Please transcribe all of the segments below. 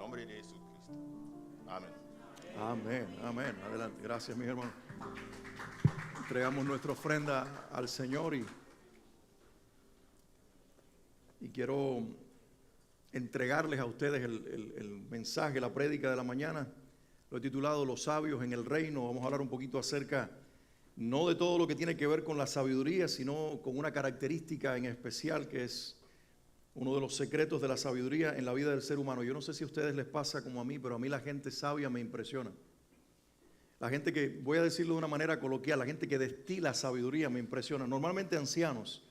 nombre de Jesucristo. Amén. Amén, amén. Adelante. Gracias, mis hermanos. Entregamos nuestra ofrenda al Señor y quiero entregarles a ustedes el mensaje, la prédica de la mañana. Lo he titulado Los sabios en el reino. Vamos a hablar un poquito acerca, no de todo lo que tiene que ver con la sabiduría, sino con una característica en especial que es uno de los secretos de la sabiduría en la vida del ser humano. Yo no sé si a ustedes les pasa como a mí, pero a mí la gente sabia me impresiona. La gente que, voy a decirlo de una manera coloquial, la gente que destila sabiduría me impresiona. Normalmente ancianos.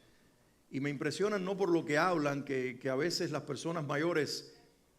Y me impresionan no por lo que hablan, que a veces las personas mayores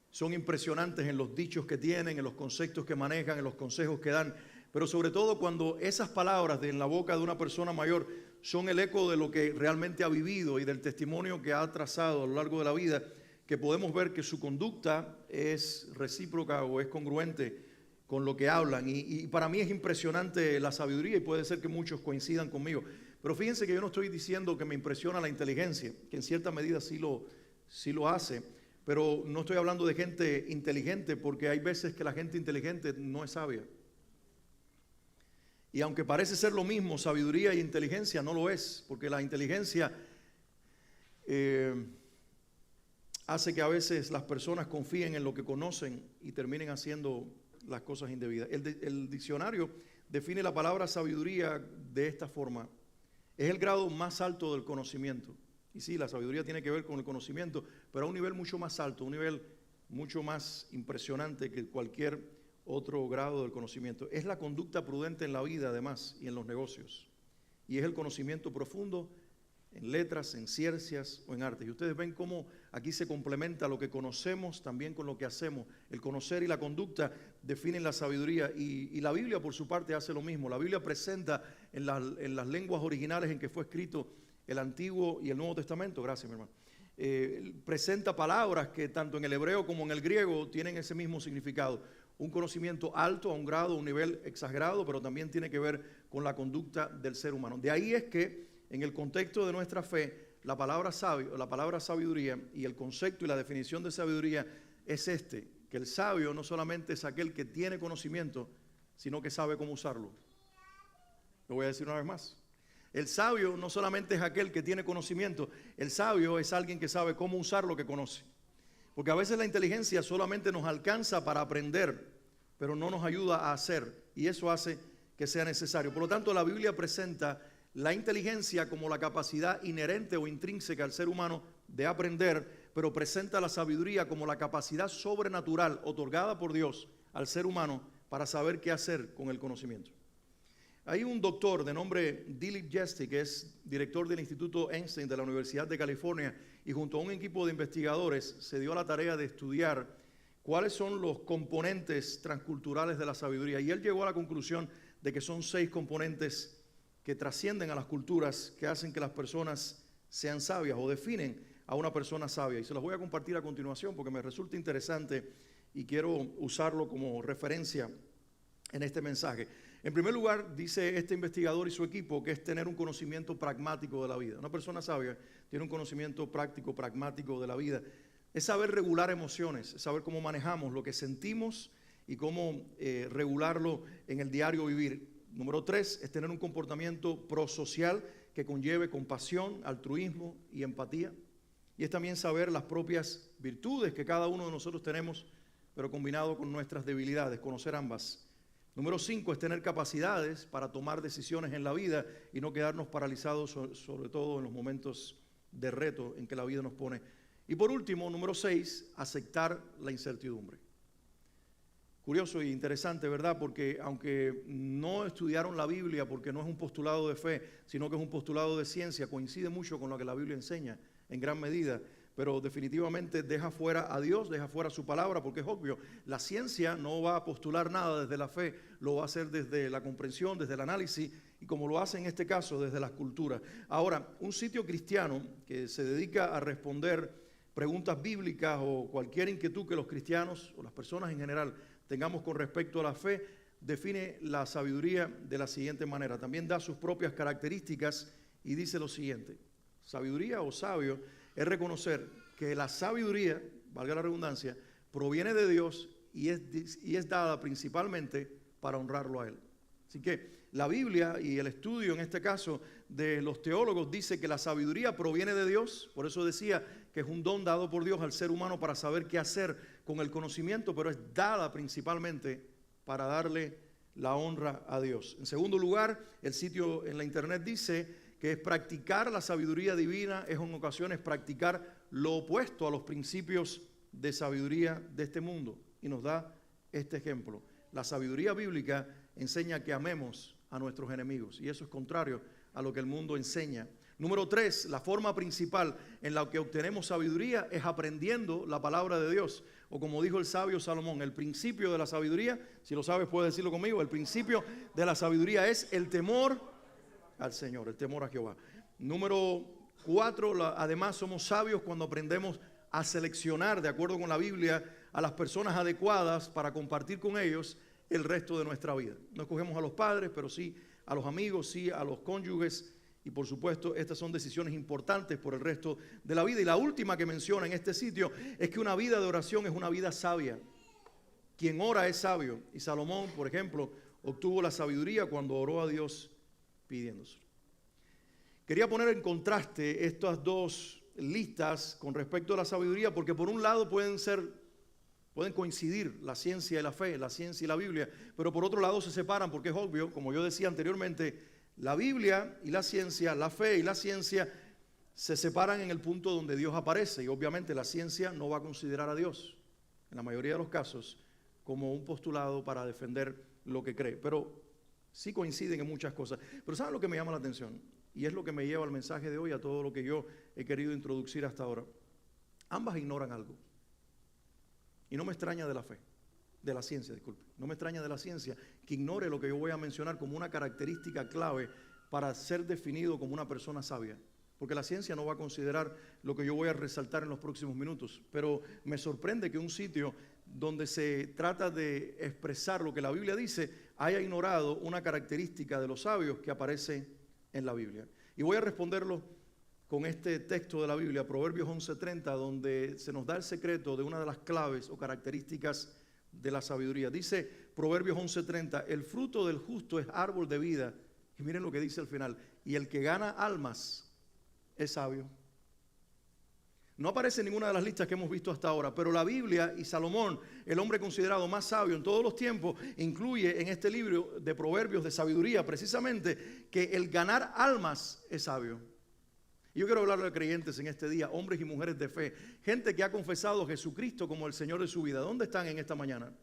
son impresionantes en los dichos que tienen, en los conceptos que manejan, en los consejos que dan, pero sobre todo cuando esas palabras en la boca de una persona mayor son el eco de lo que realmente ha vivido y del testimonio que ha trazado a lo largo de la vida, que podemos ver que su conducta es recíproca o es congruente con lo que hablan. Y para mí es impresionante la sabiduría y puede ser que muchos coincidan conmigo. Pero fíjense que yo no estoy diciendo que me impresiona la inteligencia, que en cierta medida sí lo hace, pero no estoy hablando de gente inteligente, porque hay veces que la gente inteligente no es sabia. Y aunque parece ser lo mismo, sabiduría y inteligencia no lo es, porque la inteligencia hace que a veces las personas confíen en lo que conocen y terminen haciendo las cosas indebidas. El diccionario define la palabra sabiduría de esta forma: es el grado más alto del conocimiento. Y sí, la sabiduría tiene que ver con el conocimiento, pero a un nivel mucho más alto, un nivel mucho más impresionante que cualquier otro grado del conocimiento. Es la conducta prudente en la vida, además, y en los negocios. Y es el conocimiento profundo en letras, en ciencias o en artes. Y ustedes ven cómo aquí se complementa lo que conocemos también con lo que hacemos. El conocer y la conducta definen la sabiduría. Y la Biblia, por su parte, hace lo mismo. La Biblia presenta en las lenguas originales en que fue escrito el Antiguo y el Nuevo Testamento, gracias, mi hermano, presenta palabras que tanto en el hebreo como en el griego tienen ese mismo significado. Un conocimiento alto, a un grado, a un nivel exagerado, pero también tiene que ver con la conducta del ser humano. De ahí es que en el contexto de nuestra fe, la palabra sabio, la palabra sabiduría y el concepto y la definición de sabiduría es que el sabio no solamente es aquel que tiene conocimiento, sino que sabe cómo usarlo. Lo voy a decir una vez más. El sabio no solamente es aquel que tiene conocimiento, el sabio es alguien que sabe cómo usar lo que conoce. Porque a veces la inteligencia solamente nos alcanza para aprender, pero no nos ayuda a hacer, y eso hace que sea necesario. Por lo tanto, la Biblia presenta la inteligencia como la capacidad inherente o intrínseca al ser humano de aprender, pero presenta la sabiduría como la capacidad sobrenatural otorgada por Dios al ser humano para saber qué hacer con el conocimiento. Hay un doctor de nombre Dilip Jesti, que es director del Instituto Einstein de la Universidad de California, y junto a un equipo de investigadores se dio a la tarea de estudiar cuáles son los componentes transculturales de la sabiduría. Y él llegó a la conclusión de que son 6 componentes que trascienden a las culturas, que hacen que las personas sean sabias o definen a una persona sabia. Y se los voy a compartir a continuación porque me resulta interesante y quiero usarlo como referencia en este mensaje. En primer lugar, dice este investigador y su equipo que es tener un conocimiento pragmático de la vida. Una persona sabia tiene un conocimiento práctico, pragmático de la vida. Es saber regular emociones, es saber cómo manejamos lo que sentimos y cómo regularlo en el diario vivir. Número 3 es tener un comportamiento prosocial que conlleve compasión, altruismo y empatía. Y es también saber las propias virtudes que cada uno de nosotros tenemos, pero combinado con nuestras debilidades, conocer ambas. Número 5 es tener capacidades para tomar decisiones en la vida y no quedarnos paralizados, sobre todo en los momentos de reto en que la vida nos pone. Y por último, número 6, aceptar la incertidumbre. Curioso e interesante, ¿verdad? Porque aunque no estudiaron la Biblia, porque no es un postulado de fe, sino que es un postulado de ciencia, coincide mucho con lo que la Biblia enseña en gran medida, pero definitivamente deja fuera a Dios, deja fuera su palabra, porque es obvio, la ciencia no va a postular nada desde la fe, lo va a hacer desde la comprensión, desde el análisis, y como lo hace en este caso, desde las culturas. Ahora, un sitio cristiano que se dedica a responder preguntas bíblicas o cualquier inquietud que los cristianos o las personas en general tengamos con respecto a la fe, define la sabiduría de la siguiente manera. También da sus propias características y dice lo siguiente: sabiduría o sabio es reconocer que la sabiduría, valga la redundancia, proviene de Dios y es dada principalmente para honrarlo a Él. Así que la Biblia y el estudio en este caso de los teólogos dice que la sabiduría proviene de Dios. Por eso decía que es un don dado por Dios al ser humano para saber qué hacer con el conocimiento, pero es dada principalmente para darle la honra a Dios. En segundo lugar, el sitio en la internet dice que es practicar la sabiduría divina, es en ocasiones practicar lo opuesto a los principios de sabiduría de este mundo. Y nos da este ejemplo. La sabiduría bíblica enseña que amemos a nuestros enemigos, y eso es contrario a lo que el mundo enseña. Número 3, la forma principal en la que obtenemos sabiduría es aprendiendo la palabra de Dios. O como dijo el sabio Salomón, el principio de la sabiduría, si lo sabes puedes decirlo conmigo, el principio de la sabiduría es el temor al Señor, el temor a Jehová. Número 4, además somos sabios cuando aprendemos a seleccionar, de acuerdo con la Biblia, a las personas adecuadas para compartir con ellos el resto de nuestra vida. No escogemos a los padres, pero sí a los amigos, sí a los cónyuges, y por supuesto estas son decisiones importantes por el resto de la vida. Y la última que menciona en este sitio es que una vida de oración es una vida sabia. Quien ora es sabio, y Salomón, por ejemplo, obtuvo la sabiduría cuando oró a Dios pidiéndoselo. Quería poner en contraste estas dos listas con respecto a la sabiduría, porque por un lado pueden coincidir la ciencia y la fe, la ciencia y la Biblia, pero por otro lado se separan porque es obvio, como yo decía anteriormente, la Biblia y la ciencia, la fe y la ciencia se separan en el punto donde Dios aparece, y obviamente la ciencia no va a considerar a Dios, en la mayoría de los casos, como un postulado para defender lo que cree, pero sí coinciden en muchas cosas. Pero ¿saben lo que me llama la atención? Y es lo que me lleva al mensaje de hoy, a todo lo que yo he querido introducir hasta ahora. Ambas ignoran algo. Y no me extraña de la fe, de la ciencia, disculpe. No me extraña de la ciencia que ignore lo que yo voy a mencionar como una característica clave para ser definido como una persona sabia. Porque la ciencia no va a considerar lo que yo voy a resaltar en los próximos minutos. Pero me sorprende que un sitio donde se trata de expresar lo que la Biblia dice haya ignorado una característica de los sabios que aparece en la Biblia. Y voy a responderlo con este texto de la Biblia, Proverbios 11:30, donde se nos da el secreto de una de las claves o características de la sabiduría. Dice Proverbios 11:30, el fruto del justo es árbol de vida. Y miren lo que dice al final, y el que gana almas es sabio. No aparece en ninguna de las listas que hemos visto hasta ahora, pero la Biblia y Salomón, el hombre considerado más sabio en todos los tiempos, incluye en este libro de Proverbios de sabiduría precisamente que el ganar almas es sabio. Y yo quiero hablarle a creyentes en este día, hombres y mujeres de fe, gente que ha confesado a Jesucristo como el Señor de su vida. ¿Dónde están en esta mañana?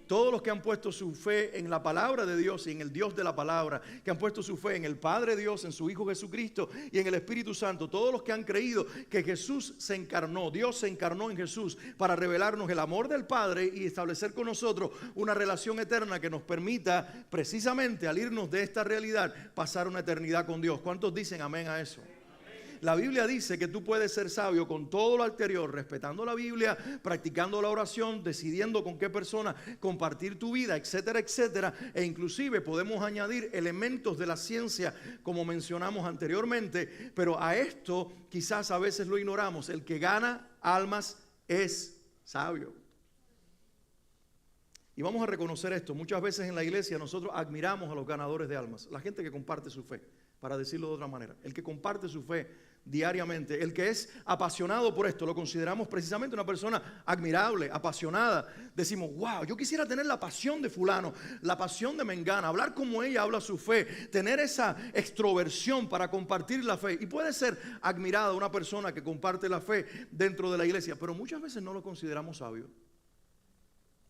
Todos los que han puesto su fe en la palabra de Dios y en el Dios de la palabra, que han puesto su fe en el Padre Dios, en su Hijo Jesucristo y en el Espíritu Santo, todos los que han creído que Jesús se encarnó, Dios se encarnó en Jesús para revelarnos el amor del Padre y establecer con nosotros una relación eterna que nos permita precisamente al irnos de esta realidad pasar una eternidad con Dios. ¿Cuántos dicen amén a eso? La Biblia dice que tú puedes ser sabio con todo lo anterior, respetando la Biblia, practicando la oración, decidiendo con qué persona compartir tu vida, etcétera, etcétera. E inclusive podemos añadir elementos de la ciencia, como mencionamos anteriormente, pero a esto quizás a veces lo ignoramos. El que gana almas es sabio. Y vamos a reconocer esto. Muchas veces en la iglesia nosotros admiramos a los ganadores de almas, la gente que comparte su fe, para decirlo de otra manera. El que comparte su fe diariamente, el que es apasionado por esto, lo consideramos precisamente una persona admirable, apasionada. Decimos, wow, yo quisiera tener la pasión de fulano, la pasión de Mengana, hablar como ella habla su fe, tener esa extroversión para compartir la fe. Y puede ser admirada una persona que comparte la fe dentro de la iglesia, pero muchas veces no lo consideramos sabio.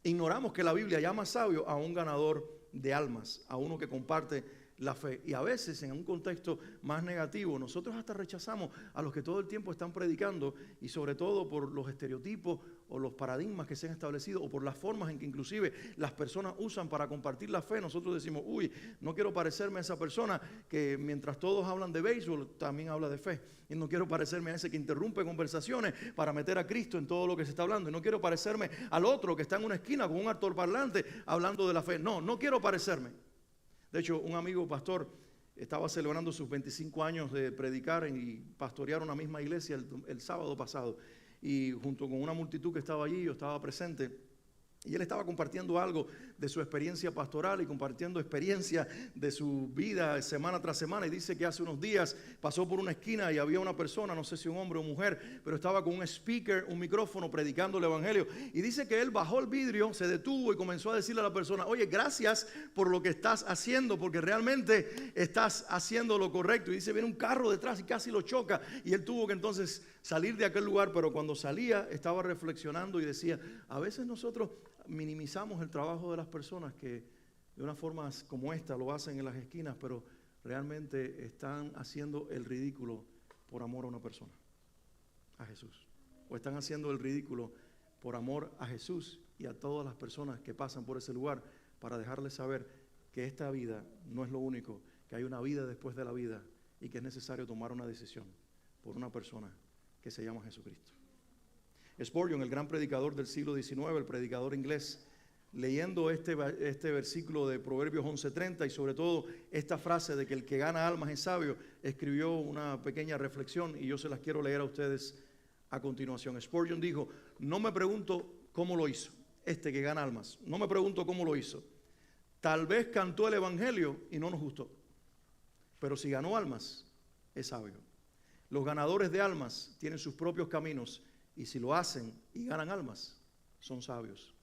Ignoramos que la Biblia llama sabio a un ganador de almas, a uno que comparte la fe. Y a veces en un contexto más negativo nosotros hasta rechazamos a los que todo el tiempo están predicando, y sobre todo por los estereotipos o los paradigmas que se han establecido o por las formas en que inclusive las personas usan para compartir la fe. Nosotros decimos, uy, no quiero parecerme a esa persona que mientras todos hablan de béisbol también habla de fe, y no quiero parecerme a ese que interrumpe conversaciones para meter a Cristo en todo lo que se está hablando, y no quiero parecerme al otro que está en una esquina con un altoparlante hablando de la fe. No quiero parecerme. De hecho, un amigo pastor estaba celebrando sus 25 años de predicar y pastorear una misma iglesia el sábado pasado. y junto con una multitud que estaba allí, yo estaba presente. Y él estaba compartiendo algo de su experiencia pastoral y compartiendo experiencia de su vida semana tras semana. Y dice que hace unos días pasó por una esquina y había una persona, no sé si un hombre o mujer, pero estaba con un speaker, un micrófono, predicando el evangelio. Y dice que él bajó el vidrio, se detuvo y comenzó a decirle a la persona: oye, gracias por lo que estás haciendo, porque realmente estás haciendo lo correcto. Y dice, viene un carro detrás y casi lo choca. Y él tuvo que entonces salir de aquel lugar, pero cuando salía estaba reflexionando y decía: a veces nosotros minimizamos el trabajo de las personas que de una forma como esta lo hacen en las esquinas, pero realmente están haciendo el ridículo por amor a una persona, a Jesús. O están haciendo el ridículo por amor a Jesús y a todas las personas que pasan por ese lugar, para dejarles saber que esta vida no es lo único, que hay una vida después de la vida y que es necesario tomar una decisión por una persona que se llama Jesucristo. Spurgeon, el gran predicador del siglo XIX, el predicador inglés, leyendo este versículo de Proverbios 11:30 y sobre todo esta frase de que el que gana almas es sabio, escribió una pequeña reflexión y yo se las quiero leer a ustedes a continuación. Spurgeon dijo: no me pregunto cómo lo hizo este que gana almas, no me pregunto cómo lo hizo. Tal vez cantó el evangelio y no nos gustó, pero si ganó almas, es sabio. Los ganadores de almas tienen sus propios caminos, y si lo hacen y ganan almas, son sabios.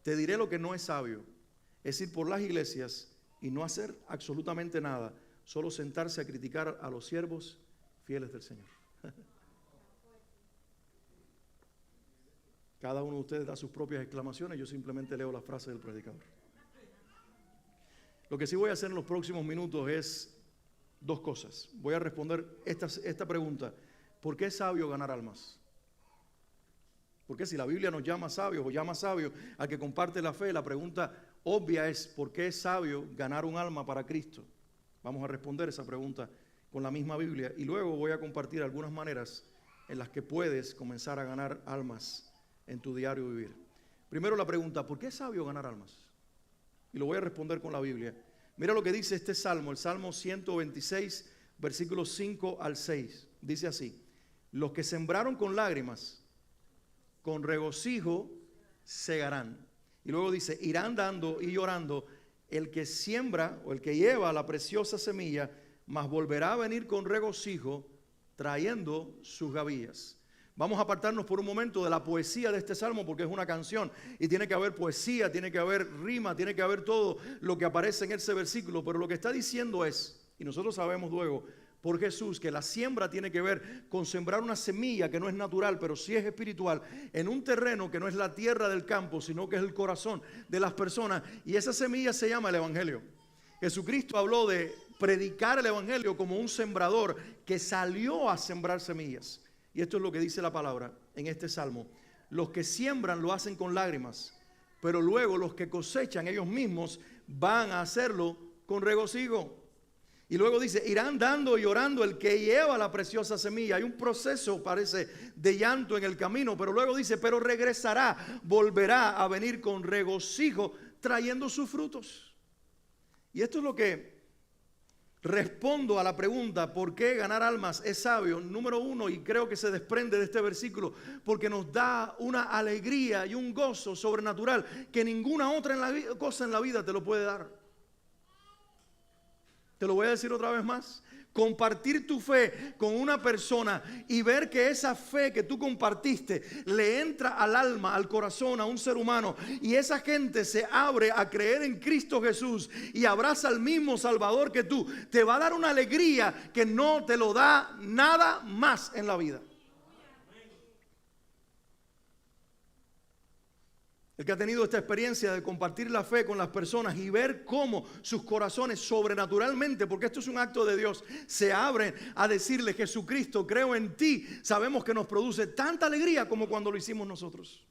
Te diré lo que no es sabio: es ir por las iglesias y no hacer absolutamente nada, solo sentarse a criticar a los siervos fieles del Señor. Cada uno de ustedes da sus propias exclamaciones, yo simplemente leo la frase del predicador. Lo que sí voy a hacer en los próximos minutos es dos cosas. Voy a responder esta pregunta: ¿por qué es sabio ganar almas? Porque si la Biblia nos llama sabios o llama sabio al que comparte la fe, la pregunta obvia es: ¿por qué es sabio ganar un alma para Cristo? Vamos a responder esa pregunta con la misma Biblia y luego voy a compartir algunas maneras en las que puedes comenzar a ganar almas en tu diario vivir. Primero la pregunta: ¿por qué es sabio ganar almas? Y lo voy a responder con la Biblia. Mira lo que dice este salmo, el Salmo 126, versículos 5 al 6. Dice así: los que sembraron con lágrimas, con regocijo segarán. Y luego dice: irán dando y llorando el que siembra o el que lleva la preciosa semilla, mas volverá a venir con regocijo trayendo sus gavillas. Vamos a apartarnos por un momento de la poesía de este salmo, porque es una canción y tiene que haber poesía, tiene que haber rima, tiene que haber todo lo que aparece en ese versículo, pero lo que está diciendo es, y nosotros sabemos luego por Jesús, que la siembra tiene que ver con sembrar una semilla que no es natural, pero sí es espiritual, en un terreno que no es la tierra del campo, sino que es el corazón de las personas, y esa semilla se llama el evangelio. Jesucristo habló de predicar el evangelio como un sembrador que salió a sembrar semillas, y esto es lo que dice la palabra en este salmo: los que siembran lo hacen con lágrimas, pero luego los que cosechan ellos mismos van a hacerlo con regocijo. Y luego dice: irán dando y llorando el que lleva la preciosa semilla. Hay un proceso, parece, de llanto en el camino, pero luego dice: pero regresará, volverá a venir con regocijo, trayendo sus frutos. Y esto es lo que respondo a la pregunta: ¿por qué ganar almas es sabio? Número uno, y creo que se desprende de este versículo, porque nos da una alegría y un gozo sobrenatural que ninguna otra cosa en la vida te lo puede dar. Te lo voy a decir otra vez más: compartir tu fe con una persona y ver que esa fe que tú compartiste le entra al alma, al corazón, a un ser humano, y esa gente se abre a creer en Cristo Jesús y abraza al mismo Salvador que tú, te va a dar una alegría que no te lo da nada más en la vida. El que ha tenido esta experiencia de compartir la fe con las personas y ver cómo sus corazones sobrenaturalmente, porque esto es un acto de Dios, se abren a decirle: Jesucristo, creo en ti, sabemos que nos produce tanta alegría como cuando lo hicimos nosotros.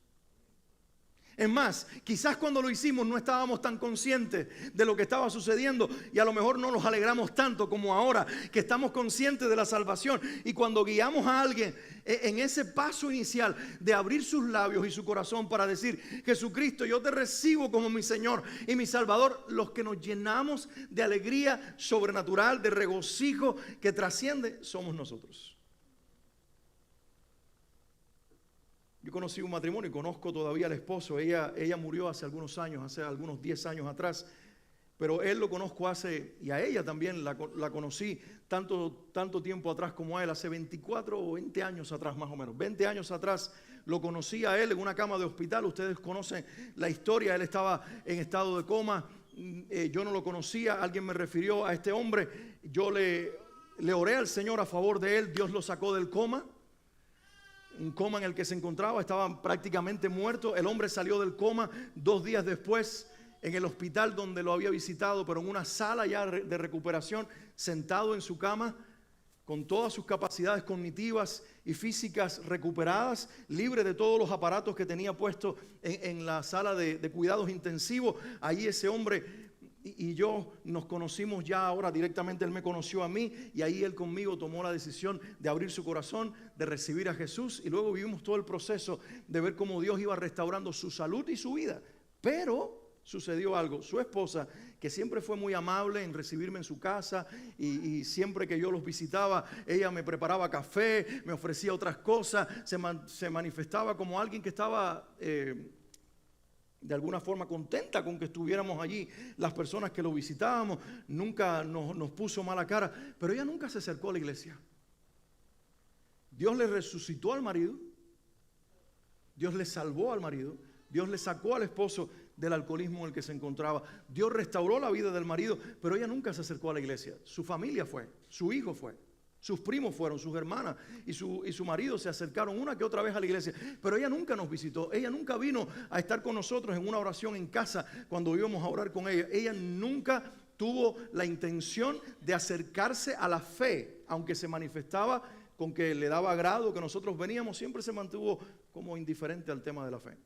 Es más, quizás cuando lo hicimos no estábamos tan conscientes de lo que estaba sucediendo y a lo mejor no nos alegramos tanto como ahora que estamos conscientes de la salvación. Y cuando guiamos a alguien en ese paso inicial de abrir sus labios y su corazón para decir: Jesucristo, yo te recibo como mi Señor y mi Salvador, los que nos llenamos de alegría sobrenatural, de regocijo que trasciende, somos nosotros. Yo conocí un matrimonio y conozco todavía al esposo. Ella murió hace algunos años, hace algunos 10 años atrás. Pero él lo conozco y a ella también la conocí tanto tiempo atrás como a él, hace 24 o 20 años atrás más o menos. 20 años atrás lo conocí a él en una cama de hospital. Ustedes conocen la historia, él estaba en estado de coma. Yo no lo conocía, alguien me refirió a este hombre. Yo le oré al Señor a favor de él, Dios lo sacó del coma. Un coma en el que se encontraba, estaba prácticamente muerto. El hombre salió del coma 2 días después en el hospital donde lo había visitado, pero en una sala ya de recuperación, sentado en su cama, con todas sus capacidades cognitivas y físicas recuperadas, libre de todos los aparatos que tenía puestos en la sala de cuidados intensivos. Ahí ese hombre y yo nos conocimos ya ahora directamente. Él me conoció a mí y ahí él conmigo tomó la decisión de abrir su corazón, de recibir a Jesús, y luego vivimos todo el proceso de ver cómo Dios iba restaurando su salud y su vida. Pero sucedió algo. Su esposa, que siempre fue muy amable en recibirme en su casa y siempre que yo los visitaba, ella me preparaba café, me ofrecía otras cosas, se manifestaba como alguien que estaba de alguna forma contenta con que estuviéramos allí las personas que lo visitábamos. Nunca nos puso mala cara, pero ella nunca se acercó a la iglesia. Dios le resucitó al marido, Dios le salvó al marido, Dios le sacó al esposo del alcoholismo en el que se encontraba. Dios restauró la vida del marido, pero ella nunca se acercó a la iglesia. Su familia fue, su hijo fue, sus primos fueron, sus hermanas y su marido se acercaron una que otra vez a la iglesia, pero ella nunca nos visitó. Ella nunca vino a estar con nosotros en una oración en casa cuando íbamos a orar con ella. Ella nunca tuvo la intención de acercarse a la fe, aunque se manifestaba con que le daba agrado que nosotros veníamos, siempre se mantuvo como indiferente al tema de la fe.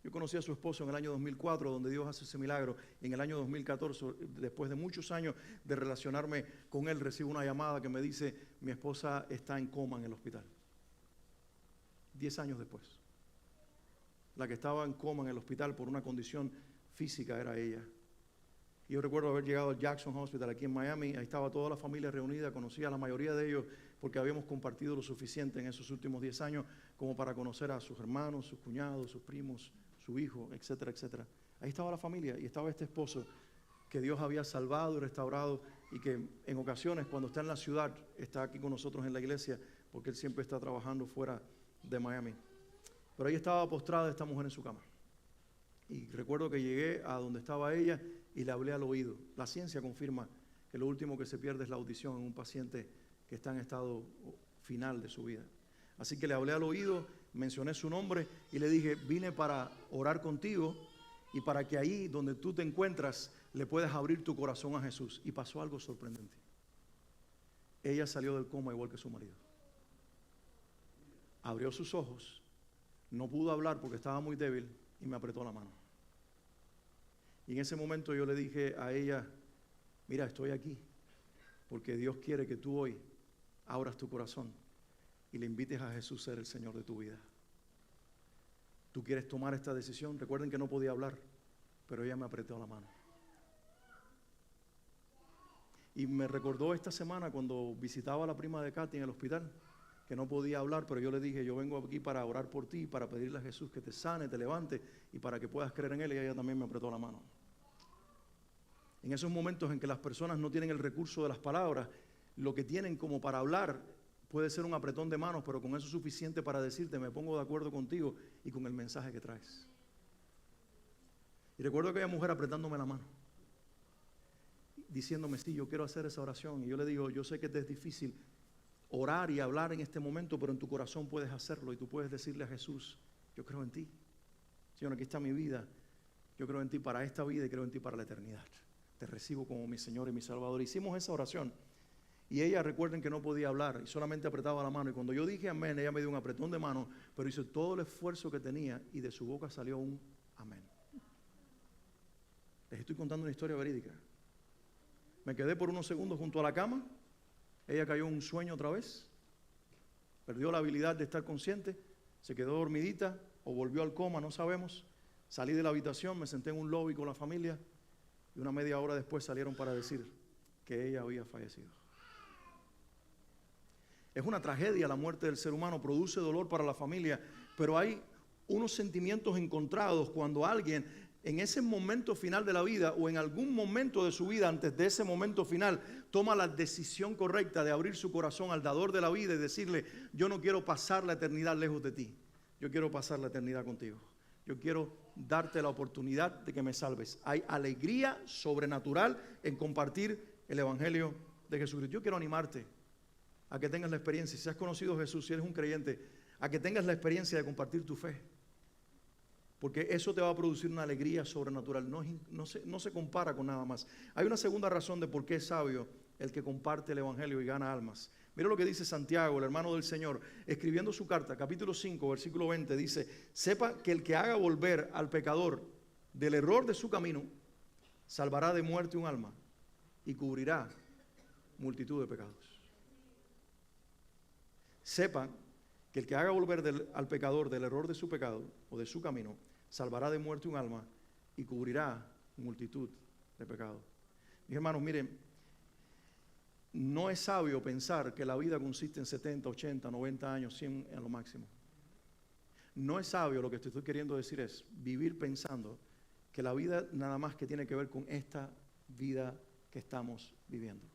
Yo conocí a su esposo en el año 2004, donde Dios hace ese milagro. En el año 2014, después de muchos años de relacionarme con él, recibo una llamada que me dice: mi esposa está en coma en el hospital. 10 años después. La que estaba en coma en el hospital por una condición física era ella. Y yo recuerdo haber llegado al Jackson Hospital aquí en Miami. Ahí estaba toda la familia reunida. Conocí a la mayoría de ellos porque habíamos compartido lo suficiente en esos últimos 10 años como para conocer a sus hermanos, sus cuñados, sus primos, su hijo, etcétera, etcétera. Ahí estaba la familia y estaba este esposo que Dios había salvado y restaurado, y que en ocasiones cuando está en la ciudad está aquí con nosotros en la iglesia, porque él siempre está trabajando fuera de Miami. Pero ahí estaba postrada esta mujer en su cama. Y recuerdo que llegué a donde estaba ella y le hablé al oído. La ciencia confirma que lo último que se pierde es la audición en un paciente que está en estado final de su vida. Así que le hablé al oído, mencioné su nombre y le dije: vine para orar contigo y para que ahí donde tú te encuentras le puedas abrir tu corazón a Jesús. Y pasó algo sorprendente. Ella salió del coma igual que su marido. Abrió sus ojos, no pudo hablar porque estaba muy débil y me apretó la mano. Y en ese momento yo le dije a ella: mira, estoy aquí porque Dios quiere que tú hoy abras tu corazón y le invites a Jesús a ser el Señor de tu vida. ¿Tú quieres tomar esta decisión? Recuerden que no podía hablar, pero ella me apretó la mano. Y me recordó esta semana cuando visitaba a la prima de Katy en el hospital, que no podía hablar, pero yo le dije: yo vengo aquí para orar por ti, para pedirle a Jesús que te sane, te levante y para que puedas creer en Él. Y ella también me apretó la mano. En esos momentos en que las personas no tienen el recurso de las palabras, lo que tienen como para hablar puede ser un apretón de manos, pero con eso es suficiente para decirte: me pongo de acuerdo contigo y con el mensaje que traes. Y recuerdo a aquella mujer apretándome la mano, diciéndome: sí, yo quiero hacer esa oración. Y yo le digo: yo sé que te es difícil orar y hablar en este momento, pero en tu corazón puedes hacerlo y tú puedes decirle a Jesús: yo creo en ti, Señor, aquí está mi vida, yo creo en ti para esta vida y creo en ti para la eternidad. Te recibo como mi Señor y mi Salvador. Hicimos esa oración y ella, recuerden que no podía hablar y solamente apretaba la mano, y cuando yo dije amén, ella me dio un apretón de mano, pero hizo todo el esfuerzo que tenía y de su boca salió un amén. Les estoy contando una historia verídica. Me quedé por unos segundos junto a la cama. Ella cayó en un sueño otra vez, perdió la habilidad de estar consciente, se quedó dormidita o volvió al coma, no sabemos. Salí de la habitación, me senté en un lobby con la familia y una media hora después salieron para decir que ella había fallecido. Es una tragedia la muerte del ser humano, produce dolor para la familia, pero hay unos sentimientos encontrados cuando alguien en ese momento final de la vida o en algún momento de su vida antes de ese momento final toma la decisión correcta de abrir su corazón al dador de la vida y decirle: yo no quiero pasar la eternidad lejos de ti, yo quiero pasar la eternidad contigo, yo quiero darte la oportunidad de que me salves. Hay alegría sobrenatural en compartir el evangelio de Jesucristo. Yo quiero animarte a que tengas la experiencia, si has conocido a Jesús, si eres un creyente, a que tengas la experiencia de compartir tu fe. Porque eso te va a producir una alegría sobrenatural, no se compara con nada más. Hay una segunda razón de por qué es sabio el que comparte el evangelio y gana almas. Mira lo que dice Santiago, el hermano del Señor, escribiendo su carta, capítulo 5, versículo 20, dice: sepa que el que haga volver al pecador del error de su camino, salvará de muerte un alma y cubrirá multitud de pecados. Sepa que el que haga volver al pecador del error de su pecado o de su camino, salvará de muerte un alma y cubrirá multitud de pecados. Mis hermanos, miren, no es sabio pensar que la vida consiste en 70, 80, 90 años, 100 en lo máximo. No es sabio, lo que te estoy queriendo decir es vivir pensando que la vida nada más que tiene que ver con esta vida que estamos viviendo.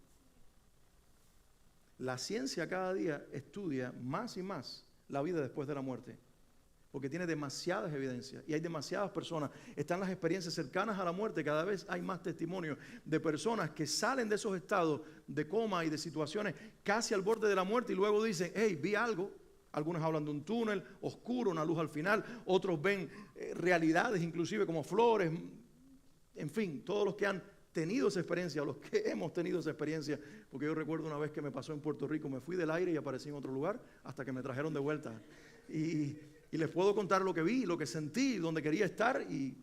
La ciencia cada día estudia más y más la vida después de la muerte, porque tiene demasiadas evidencias y hay demasiadas personas. Están las experiencias cercanas a la muerte, cada vez hay más testimonios de personas que salen de esos estados de coma y de situaciones casi al borde de la muerte y luego dicen: hey, vi algo. Algunos hablan de un túnel oscuro, una luz al final, otros ven realidades inclusive como flores, en fin, todos los que han tenido esa experiencia, o los que hemos tenido esa experiencia, porque yo recuerdo una vez que me pasó en Puerto Rico, me fui del aire y aparecí en otro lugar hasta que me trajeron de vuelta. Y les puedo contar lo que vi, lo que sentí, dónde quería estar y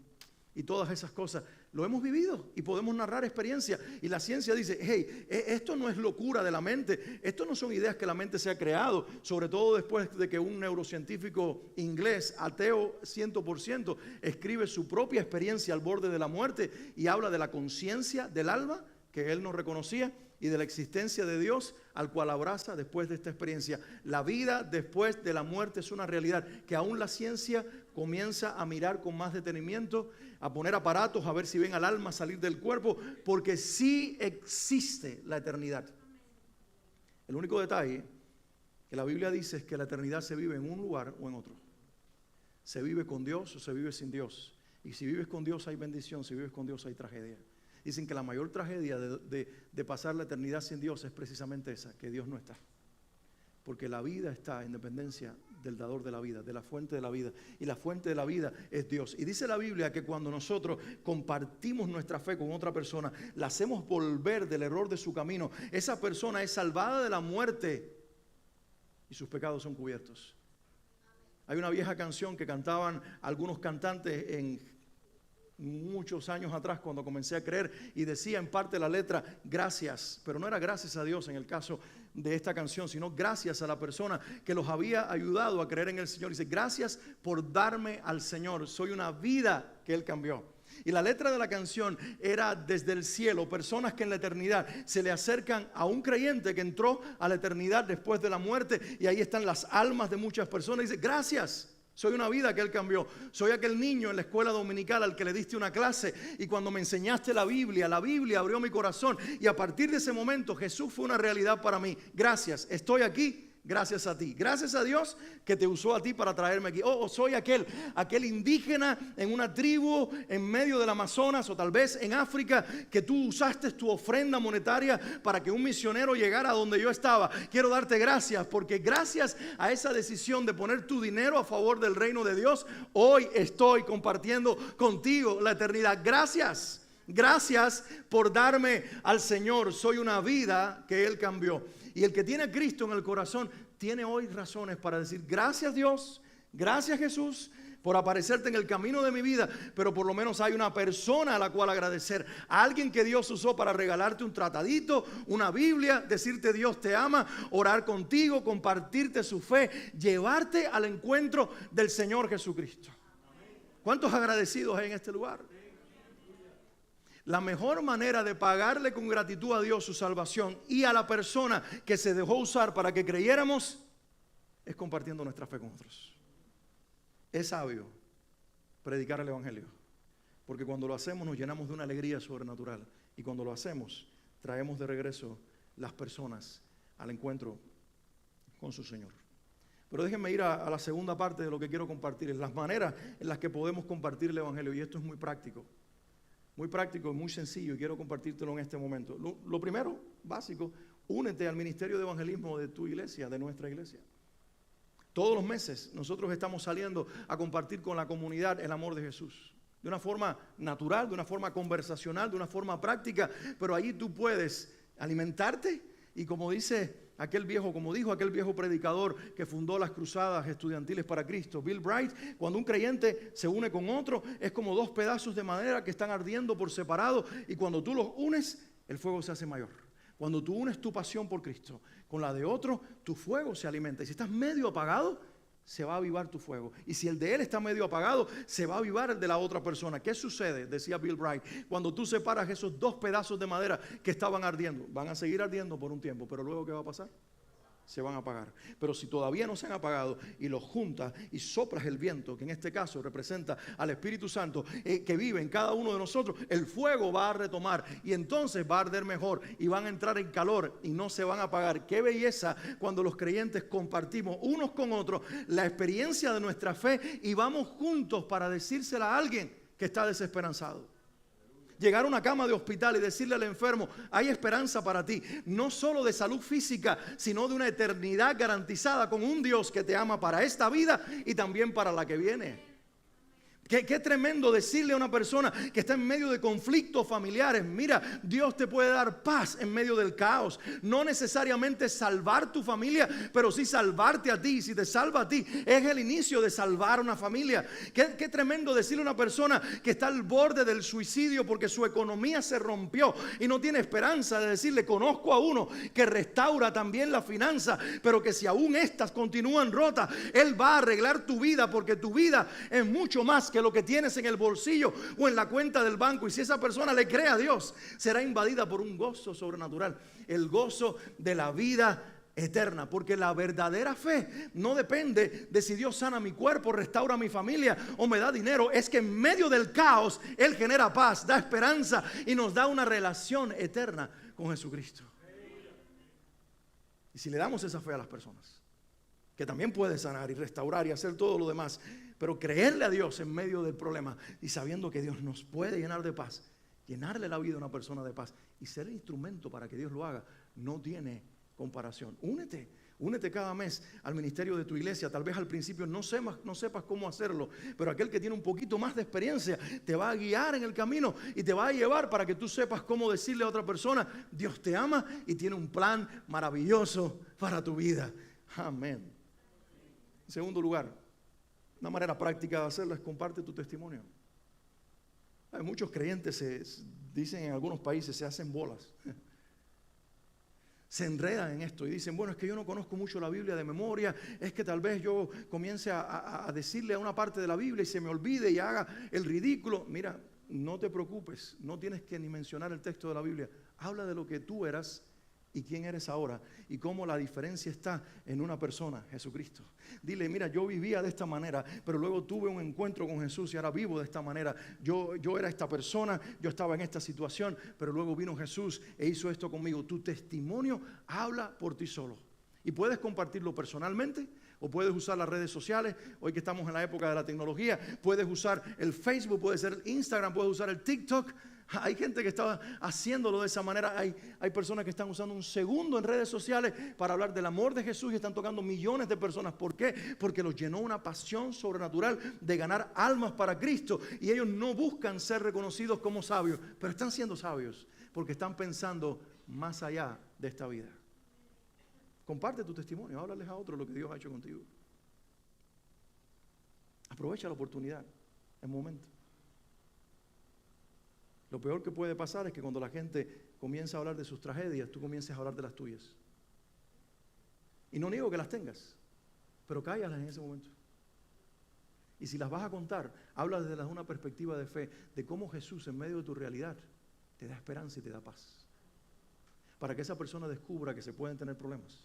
todas esas cosas. Lo hemos vivido y podemos narrar experiencias. Y la ciencia dice: hey, esto no es locura de la mente, esto no son ideas que la mente se ha creado, sobre todo después de que un neurocientífico inglés, ateo 100%, escribe su propia experiencia al borde de la muerte y habla de la conciencia del alma que él no reconocía y de la existencia de Dios al cual abraza después de esta experiencia. La vida después de la muerte es una realidad que aún la ciencia comienza a mirar con más detenimiento, a poner aparatos a ver si ven al alma salir del cuerpo, porque sí existe la eternidad. El único detalle que la Biblia dice es que la eternidad se vive en un lugar o en otro. Se vive con Dios o se vive sin Dios. Y si vives con Dios hay bendición, si vives con Dios hay tragedia. Dicen que la mayor tragedia de pasar la eternidad sin Dios es precisamente esa, que Dios no está. Porque la vida está en dependencia del dador de la vida, de la fuente de la vida. Y la fuente de la vida es Dios. Y dice la Biblia que cuando nosotros compartimos nuestra fe con otra persona, la hacemos volver del error de su camino, esa persona es salvada de la muerte y sus pecados son cubiertos. Hay una vieja canción que cantaban algunos cantantes en muchos años atrás cuando comencé a creer y decía en parte la letra: gracias, pero no era gracias a Dios en el caso de esta canción, sino gracias a la persona que los había ayudado a creer en el Señor. Dice: gracias por darme al Señor, soy una vida que Él cambió. Y la letra de la canción era desde el cielo, personas que en la eternidad se le acercan a un creyente que entró a la eternidad después de la muerte, y ahí están las almas de muchas personas. Dice: gracias, soy una vida que Él cambió. Soy aquel niño en la escuela dominical al que le diste una clase y cuando me enseñaste la Biblia abrió mi corazón y a partir de ese momento Jesús fue una realidad para mí. Gracias, estoy aquí. Gracias a ti, gracias a Dios que te usó a ti para traerme aquí. Soy aquel indígena en una tribu en medio del Amazonas o tal vez en África que tú usaste tu ofrenda monetaria para que un misionero llegara a donde yo estaba. Quiero darte gracias porque gracias a esa decisión de poner tu dinero a favor del reino de Dios, hoy estoy compartiendo contigo la eternidad. Gracias. Gracias por darme al Señor. Soy una vida que Él cambió. Y el que tiene a Cristo en el corazón tiene hoy razones para decir: gracias Dios, gracias Jesús por aparecerte en el camino de mi vida. Pero por lo menos hay una persona a la cual agradecer, a alguien que Dios usó para regalarte un tratadito, una Biblia, decirte Dios te ama, orar contigo, compartirte su fe, llevarte al encuentro del Señor Jesucristo. ¿Cuántos agradecidos hay en este lugar? La mejor manera de pagarle con gratitud a Dios su salvación y a la persona que se dejó usar para que creyéramos es compartiendo nuestra fe con otros. Es sabio predicar el Evangelio, porque cuando lo hacemos nos llenamos de una alegría sobrenatural, y cuando lo hacemos traemos de regreso las personas al encuentro con su Señor. Pero déjenme ir a la segunda parte de lo que quiero compartir, las maneras en las que podemos compartir el Evangelio, y esto es muy práctico y muy sencillo, y quiero compartírtelo en este momento. Lo primero, básico, únete al ministerio de evangelismo de tu iglesia, de nuestra iglesia. Todos los meses nosotros estamos saliendo a compartir con la comunidad el amor de Jesús. De una forma natural, de una forma conversacional, de una forma práctica, pero allí tú puedes alimentarte y como dijo aquel viejo predicador que fundó las cruzadas estudiantiles para Cristo, Bill Bright, cuando un creyente se une con otro, es como dos pedazos de madera que están ardiendo por separado, y cuando tú los unes, el fuego se hace mayor. Cuando tú unes tu pasión por Cristo con la de otro, tu fuego se alimenta. Y si estás medio apagado, se va a avivar tu fuego. Y si el de él está medio apagado, se va a avivar el de la otra persona. ¿Qué sucede? Decía Bill Bright, cuando tú separas esos dos pedazos de madera que estaban ardiendo. Van a seguir ardiendo por un tiempo, pero luego ¿qué va a pasar? Se van a apagar. Pero si todavía no se han apagado y los juntas y soplas el viento, que en este caso representa al Espíritu Santo que vive en cada uno de nosotros, el fuego va a retomar y entonces va a arder mejor y van a entrar en calor y no se van a apagar. Qué belleza cuando los creyentes compartimos unos con otros la experiencia de nuestra fe y vamos juntos para decírsela a alguien que está desesperanzado. Llegar a una cama de hospital y decirle al enfermo, hay esperanza para ti, no solo de salud física, sino de una eternidad garantizada con un Dios que te ama para esta vida y también para la que viene. Qué tremendo decirle a una persona que está en medio de conflictos familiares, mira, Dios te puede dar paz en medio del caos. No necesariamente salvar tu familia, pero sí salvarte a ti. Y si te salva a ti, es el inicio de salvar una familia. Qué tremendo decirle a una persona que está al borde del suicidio porque su economía se rompió y no tiene esperanza, de decirle, conozco a uno que restaura también la finanza, pero que si aún estas continúan rotas, Él va a arreglar tu vida, porque tu vida es mucho más que lo que tienes en el bolsillo o en la cuenta del banco. Y si esa persona le cree a Dios, será invadida por un gozo sobrenatural, el gozo de la vida eterna, porque la verdadera fe no depende de si Dios sana mi cuerpo, restaura mi familia o me da dinero. Es que en medio del caos Él genera paz, da esperanza y nos da una relación eterna con Jesucristo. Y si le damos esa fe a las personas, que también puede sanar y restaurar y hacer todo lo demás, pero creerle a Dios en medio del problema y sabiendo que Dios nos puede llenar de paz, llenarle la vida a una persona de paz y ser el instrumento para que Dios lo haga, no tiene comparación. Únete cada mes al ministerio de tu iglesia. Tal vez al principio no sepas cómo hacerlo, pero aquel que tiene un poquito más de experiencia te va a guiar en el camino y te va a llevar para que tú sepas cómo decirle a otra persona, Dios te ama y tiene un plan maravilloso para tu vida. Amén. En segundo lugar, una manera práctica de hacerlo es comparte tu testimonio. Hay muchos creyentes, dicen en algunos países, se hacen bolas. Se enredan en esto y dicen, bueno, es que yo no conozco mucho la Biblia de memoria, es que tal vez yo comience a decirle a una parte de la Biblia y se me olvide y haga el ridículo. Mira, no te preocupes, no tienes que ni mencionar el texto de la Biblia. Habla de lo que tú eras y quién eres ahora y cómo la diferencia está en una persona, Jesucristo. Dile, mira, yo vivía de esta manera, pero luego tuve un encuentro con Jesús y ahora vivo de esta manera. Yo era esta persona, yo estaba en esta situación, pero luego vino Jesús e hizo esto conmigo. Tu testimonio habla por ti solo. Y puedes compartirlo personalmente o puedes usar las redes sociales. Hoy que estamos en la época de la tecnología, puedes usar el Facebook, puede ser el Instagram, puedes usar el TikTok. Hay gente que está haciéndolo de esa manera. Hay personas que están usando un segundo en redes sociales para hablar del amor de Jesús y están tocando millones de personas. ¿Por qué? Porque los llenó una pasión sobrenatural de ganar almas para Cristo. Y ellos no buscan ser reconocidos como sabios, pero están siendo sabios porque están pensando más allá de esta vida. Comparte tu testimonio, háblales a otros lo que Dios ha hecho contigo. Aprovecha la oportunidad, el momento. Lo peor que puede pasar es que cuando la gente comienza a hablar de sus tragedias, tú comiences a hablar de las tuyas. Y no niego que las tengas, pero cállalas en ese momento. Y si las vas a contar, habla desde una perspectiva de fe, de cómo Jesús en medio de tu realidad te da esperanza y te da paz. Para que esa persona descubra que se pueden tener problemas,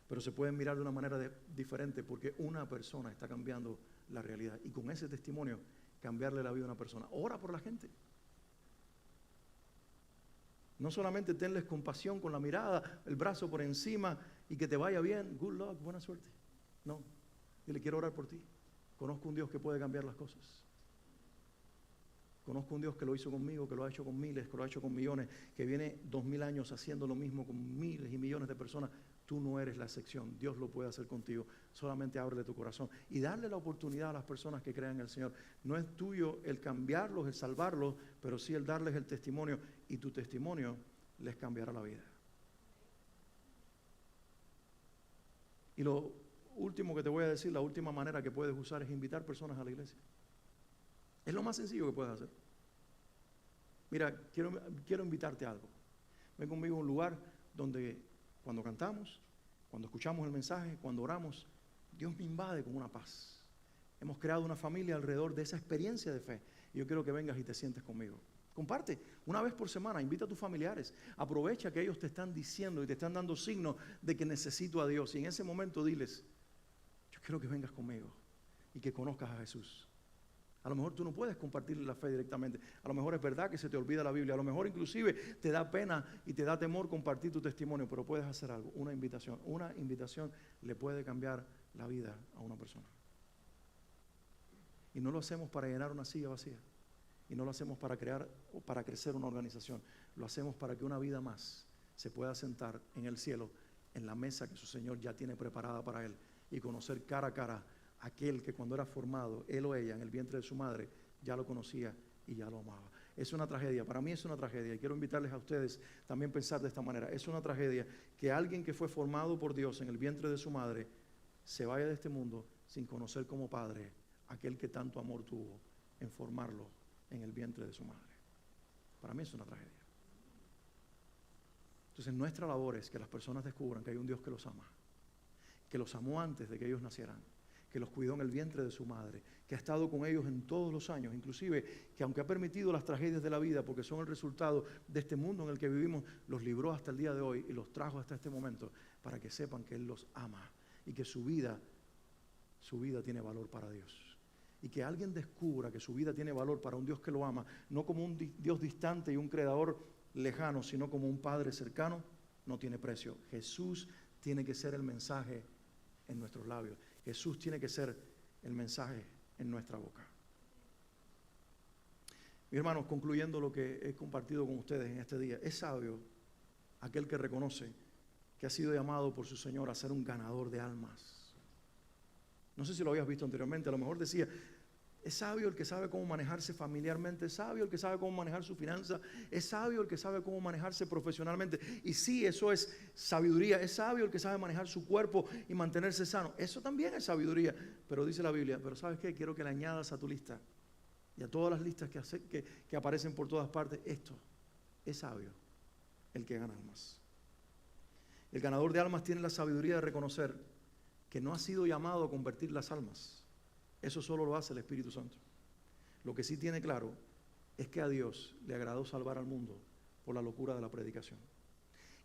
pero se pueden mirar de una manera diferente, porque una persona está cambiando la realidad. Y con ese testimonio, cambiarle la vida a una persona. Ora por la gente. No solamente tenles compasión con la mirada, el brazo por encima y que te vaya bien, good luck, buena suerte. No, dile, quiero orar por ti. Conozco un Dios que puede cambiar las cosas. Conozco un Dios que lo hizo conmigo, que lo ha hecho con miles, que lo ha hecho con millones, que viene 2000 años haciendo lo mismo con miles y millones de personas. Tú no eres la excepción, Dios lo puede hacer contigo. Solamente ábrele tu corazón y darle la oportunidad a las personas que crean en el Señor. No es tuyo el cambiarlos, el salvarlos, pero sí el darles el testimonio, y tu testimonio les cambiará la vida. Y lo último que te voy a decir, la última manera que puedes usar es invitar personas a la iglesia. Es lo más sencillo que puedes hacer. Mira, quiero invitarte a algo. Ven conmigo a un lugar donde cuando cantamos, cuando escuchamos el mensaje, cuando oramos, Dios me invade con una paz. Hemos creado una familia alrededor de esa experiencia de fe. Y yo quiero que vengas y te sientes conmigo. Comparte una vez por semana, invita a tus familiares. Aprovecha que ellos te están diciendo y te están dando signos de que necesito a Dios. Y en ese momento diles, yo quiero que vengas conmigo y que conozcas a Jesús. A lo mejor tú no puedes compartir la fe directamente. A lo mejor es verdad que se te olvida la Biblia. A lo mejor inclusive te da pena y te da temor compartir tu testimonio. Pero puedes hacer algo, una invitación. Una invitación le puede cambiar la vida a una persona. Y no lo hacemos para llenar una silla vacía. Y no lo hacemos para crear o para crecer una organización. Lo hacemos para que una vida más se pueda sentar en el cielo, en la mesa que su Señor ya tiene preparada para él, y conocer cara a cara aquel que cuando era formado, él o ella, en el vientre de su madre, ya lo conocía y ya lo amaba. Es una tragedia, para mí es una tragedia, y quiero invitarles a ustedes también a pensar de esta manera. Es una tragedia que alguien que fue formado por Dios en el vientre de su madre se vaya de este mundo sin conocer como padre aquel que tanto amor tuvo en formarlo en el vientre de su madre. Para mí es una tragedia. Entonces nuestra labor es que las personas descubran que hay un Dios que los ama, que los amó antes de que ellos nacieran, que los cuidó en el vientre de su madre, que ha estado con ellos en todos los años, inclusive que aunque ha permitido las tragedias de la vida, porque son el resultado de este mundo en el que vivimos, los libró hasta el día de hoy y los trajo hasta este momento para que sepan que Él los ama y que su vida tiene valor para Dios. Y que alguien descubra que su vida tiene valor para un Dios que lo ama, no como un Dios distante y un creador lejano, sino como un Padre cercano, no tiene precio. Jesús tiene que ser el mensaje en nuestros labios. Jesús tiene que ser el mensaje en nuestra boca. Mis hermanos, concluyendo lo que he compartido con ustedes en este día, es sabio aquel que reconoce que ha sido llamado por su Señor a ser un ganador de almas. No sé si lo habías visto anteriormente, a lo mejor decía, es sabio el que sabe cómo manejarse familiarmente, es sabio el que sabe cómo manejar su finanza, es sabio el que sabe cómo manejarse profesionalmente. Y sí, eso es sabiduría, es sabio el que sabe manejar su cuerpo y mantenerse sano. Eso también es sabiduría, pero dice la Biblia, pero ¿sabes qué? Quiero que le añadas a tu lista y a todas las listas que aparecen por todas partes, esto, es sabio el que gana almas. El ganador de almas tiene la sabiduría de reconocer que no ha sido llamado a convertir las almas. Eso solo lo hace el Espíritu Santo. Lo que sí tiene claro es que a Dios le agradó salvar al mundo por la locura de la predicación.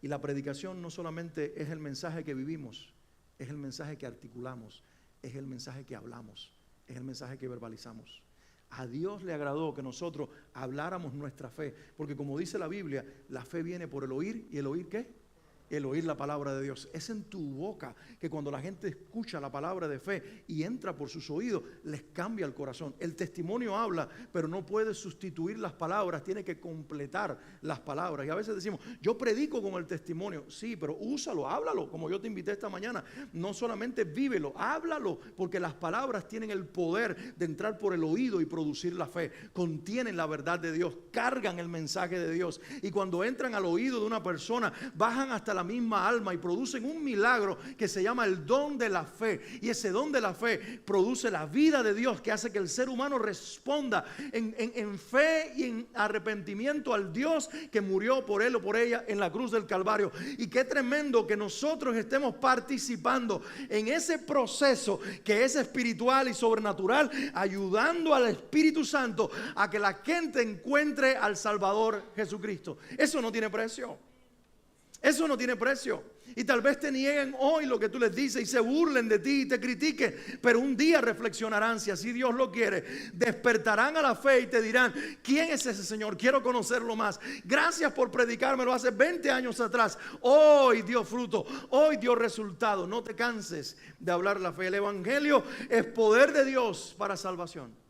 Y la predicación no solamente es el mensaje que vivimos, es el mensaje que articulamos, es el mensaje que hablamos, es el mensaje que verbalizamos. A Dios le agradó que nosotros habláramos nuestra fe, porque como dice la Biblia, la fe viene por el oír, ¿y el oír qué? El oír la palabra de Dios. Es en tu boca que cuando la gente escucha la palabra de fe y entra por sus oídos, les cambia el corazón. El testimonio habla, pero no puede sustituir las palabras, tiene que completar las palabras. Y a veces decimos, yo predico con el testimonio. Sí, pero úsalo, háblalo, como yo te invité esta mañana. No solamente vívelo, háblalo, porque las palabras tienen el poder de entrar por el oído y producir la fe. Contienen la verdad de Dios, cargan el mensaje de Dios. Y cuando entran al oído de una persona, bajan hasta la la misma alma y producen un milagro que se llama el don de la fe. Y ese don de la fe produce la vida de Dios, que hace que el ser humano responda en fe y en arrepentimiento al Dios que murió por él o por ella en la cruz del Calvario. Y qué tremendo que nosotros estemos participando en ese proceso que es espiritual y sobrenatural, ayudando al Espíritu Santo a que la gente encuentre al Salvador Jesucristo. Eso no tiene precio. Eso no tiene precio. Y tal vez te nieguen hoy lo que tú les dices y se burlen de ti y te critiquen, pero un día reflexionarán, si así Dios lo quiere, despertarán a la fe y te dirán: ¿quién es ese Señor? Quiero conocerlo más. Gracias por predicármelo hace 20 años atrás. Hoy dio fruto, hoy dio resultado. No te canses de hablar la fe. El Evangelio es poder de Dios para salvación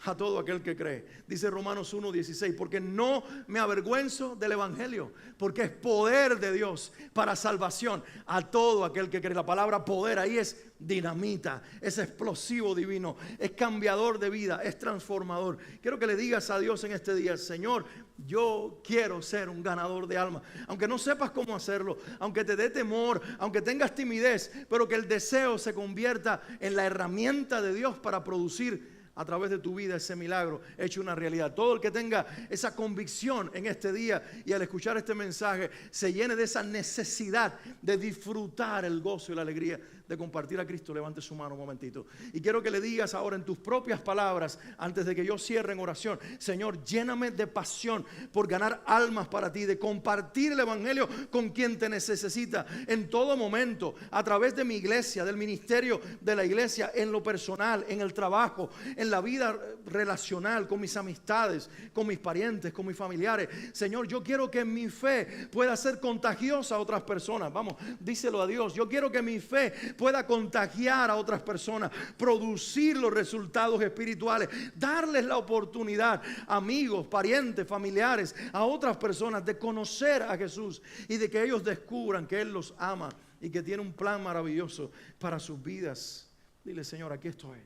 a todo aquel que cree. Dice Romanos 1:16, porque no me avergüenzo del Evangelio, porque es poder de Dios para salvación a todo aquel que cree. La palabra poder ahí es dinamita, es explosivo divino, es cambiador de vida, es transformador. Quiero que le digas a Dios en este día: Señor, yo quiero ser un ganador de almas, aunque no sepas cómo hacerlo, aunque te dé temor, aunque tengas timidez, pero que el deseo se convierta en la herramienta de Dios para producir a través de tu vida ese milagro hecho una realidad. Todo el que tenga esa convicción en este día y al escuchar este mensaje se llene de esa necesidad de disfrutar el gozo y la alegría de compartir a Cristo, levante su mano un momentito. Y quiero que le digas ahora en tus propias palabras, antes de que yo cierre en oración: Señor, lléname de pasión por ganar almas para ti, de compartir el Evangelio con quien te necesita en todo momento, a través de mi iglesia, del ministerio de la iglesia, en lo personal, en el trabajo, en la vida relacional, con mis amistades, con mis parientes, con mis familiares. Señor, yo quiero que mi fe pueda ser contagiosa a otras personas. Vamos, díselo a Dios. Yo quiero que mi fe pueda contagiar a otras personas, producir los resultados espirituales, darles la oportunidad, amigos, parientes, familiares, a otras personas, de conocer a Jesús y de que ellos descubran que Él los ama y que tiene un plan maravilloso para sus vidas. Dile: Señor, aquí estoy,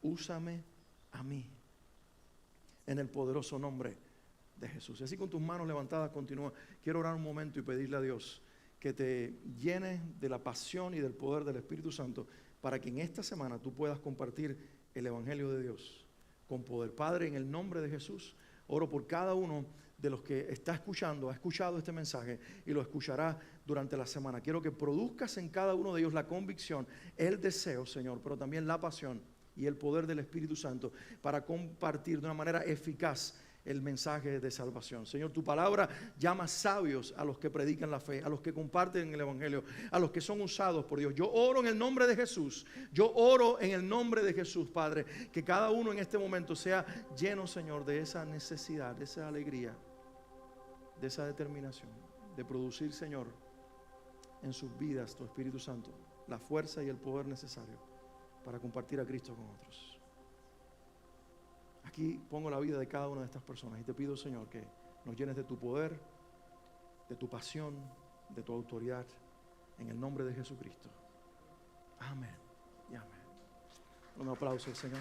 úsame a mí, en el poderoso nombre de Jesús. Así, con tus manos levantadas, continúa. Quiero orar un momento y pedirle a Dios que te llene de la pasión y del poder del Espíritu Santo, para que en esta semana tú puedas compartir el Evangelio de Dios con poder. Padre, en el nombre de Jesús, oro por cada uno de los que está escuchando, ha escuchado este mensaje y lo escuchará durante la semana. Quiero que produzcas en cada uno de ellos la convicción, el deseo, Señor, pero también la pasión y el poder del Espíritu Santo para compartir de una manera eficaz el mensaje de salvación. Señor, tu palabra llama sabios a los que predican la fe, a los que comparten el Evangelio, a los que son usados por Dios. Yo oro en el nombre de Jesús. Yo oro en el nombre de Jesús, Padre, que cada uno en este momento sea lleno, Señor, de esa necesidad, de esa alegría, de esa determinación, de producir, Señor, en sus vidas, tu Espíritu Santo, la fuerza y el poder necesario para compartir a Cristo con otros. Aquí pongo la vida de cada una de estas personas y te pido, Señor, que nos llenes de tu poder, de tu pasión, de tu autoridad, en el nombre de Jesucristo. Amén y amén. Un aplauso al Señor.